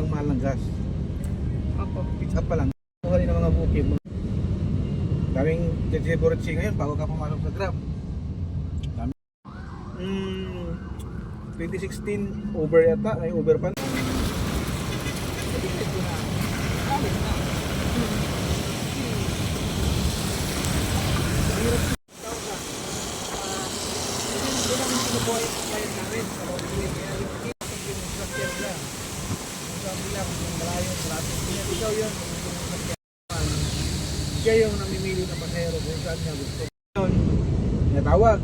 sobrang mahal ng gas. Opo. Pick up pa lang. Kuha rin ng mga bukid. Daming Jejeborotsi ngayon bago ka pumasok sa Grab. Dami. 2016 Uber yata, may Uber pa. Nabigit ko na. Alis na. Hirap tao ka. Hindi namin sinubuhay ang client namin sa mga client. Kaya yung pinasok yung instructor nila. Yung sabi nila kung malayo, malapit. Ikaw yun. Siya yung namimili ng pasahero kung saan niya gusto. Yun, natawag.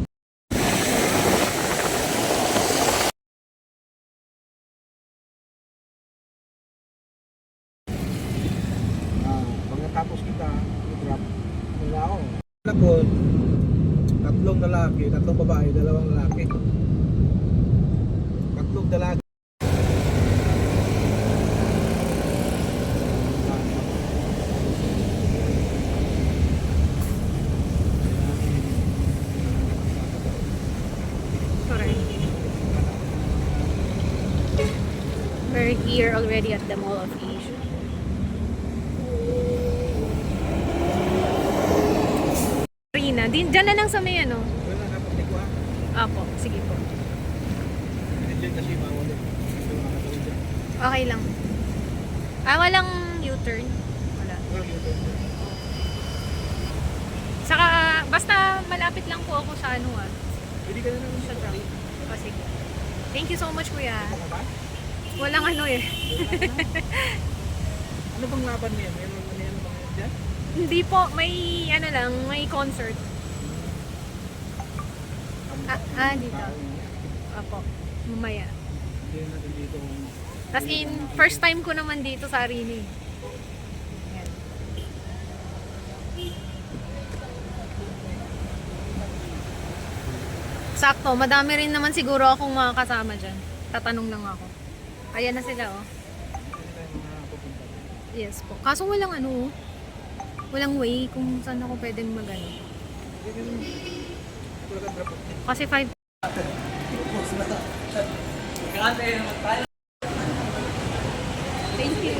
Pagkatapos kita, i-drop muna ako. Lakon, tatlong lalaki, tatlong babae, dalawang lalaki. Tatlong lalaki. We're here already at the Mall of Asia. Rina, dyan na lang sa may ano. Wala na kapag ko ha. Apo, sige po. Diyan kasi bawal eh. Okay lang. Walang U-turn. Wala. Saka, basta malapit lang po ako sa ano Pwede ka na naman sa truck. Sige. Thank you so much, kuya. Ano ba? Walang ano eh. Ano bang laban niya? Meron ba niya bang dyan? Hindi po, may ano lang, may concert. Dito. Apo, mamaya. Hindi natin dito. As in, first time ko naman dito sa Arini. Yan. Sakto, madami rin naman siguro akong mga kasama dyan. Tatanong lang ako. Ayan na sila oh. Yes po. Kaso walang ano, walang way kung saan ako pwedeng magano. Kasi 5. Thank you.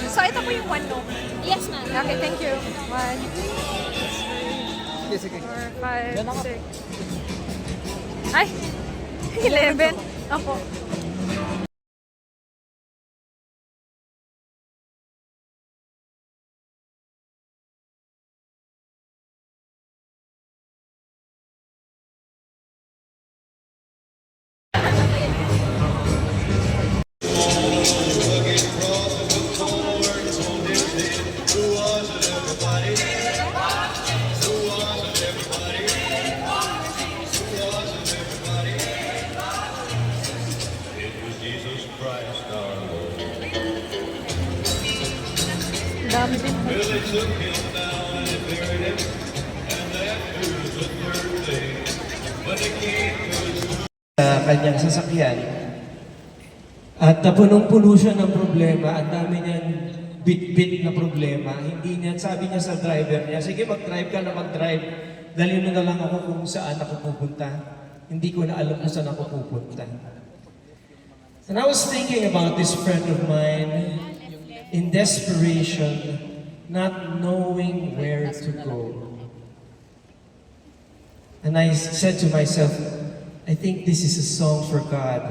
So, ito po yung 1, no? Yes, ma'am. Okay, thank you. 1, Sige. 4, 5, 6. Ay! 11. Opo. Dami din po. Sa kanyang sasakyan at punong-puno siya ng problema at dami niyang bit-bit na problema. Hindi niya, sabi niya sa driver niya, sige mag-drive ka na mag-drive. Dalhin mo na lang ako kung saan ako pupunta. Hindi ko na alam kung saan ako pupunta. And I was thinking about this friend of mine in desperation. not knowing where to go. And I said to myself, I think this is a song for God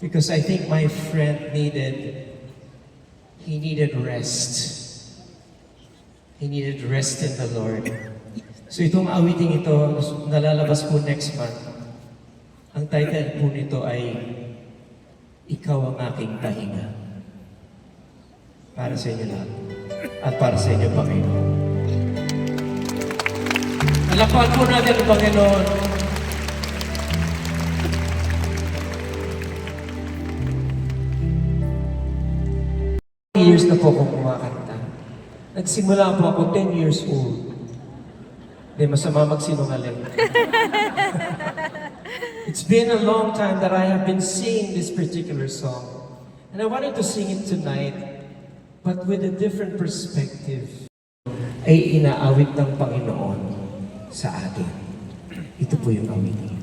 because I think my friend needed rest. He needed rest in the Lord. So itong awiting ito, nalalabas po next month. Ang title po nito ay Ikaw ang aking pahinga. Para sa inyo lahat. At para sa inyo, Panginoon. Alapan po natin ang Panginoon. Years na po akong kumakanta. Nagsimula po ako 10 years old. Hindi, masama magsinungaling. It's been a long time that I have been singing this particular song. And I wanted to sing it tonight, but with a different perspective. Ay inaawit ng Panginoon sa atin. Ito po yung awitin.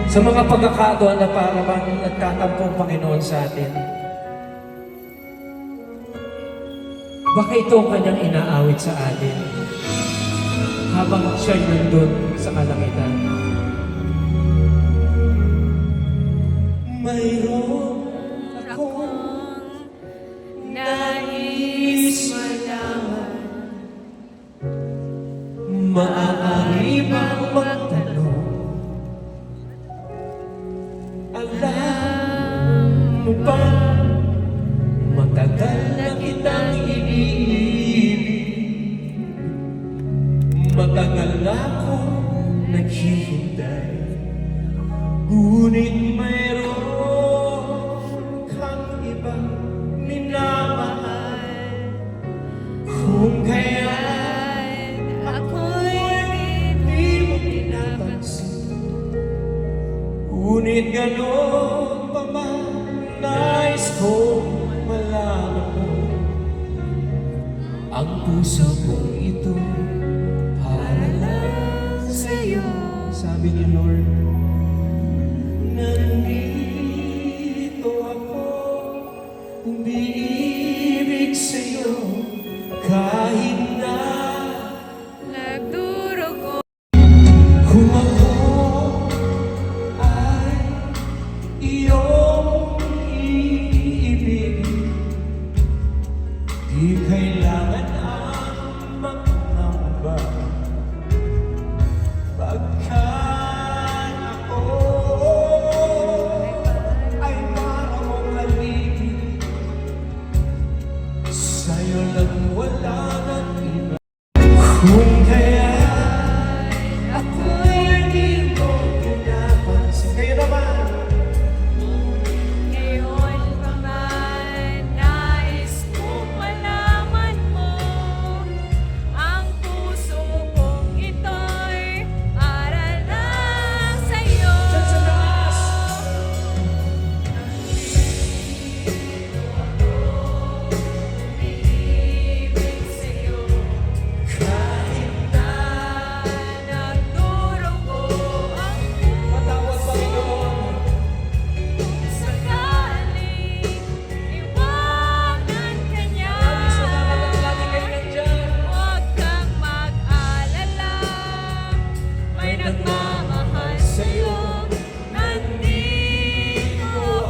Sa mga pagkakataon na para bang nagtatampo ang Panginoon sa atin, baka ito ang kanyang inaawit sa atin habang siya nandun sa kalangitan. Mayroon akong nais malaman, maaari bang magtanong? Alam mo ba, matagal na kitang iniibig, matagal na akong naghihintay, ngunit mayroon kang ibang minamahal. Kung kaya't ako'y hindi mo pinapansin, ngunit gano'n pa man, nais kong malaman mo ang puso kong ito para lang sa'yo. Sabi ni Lord,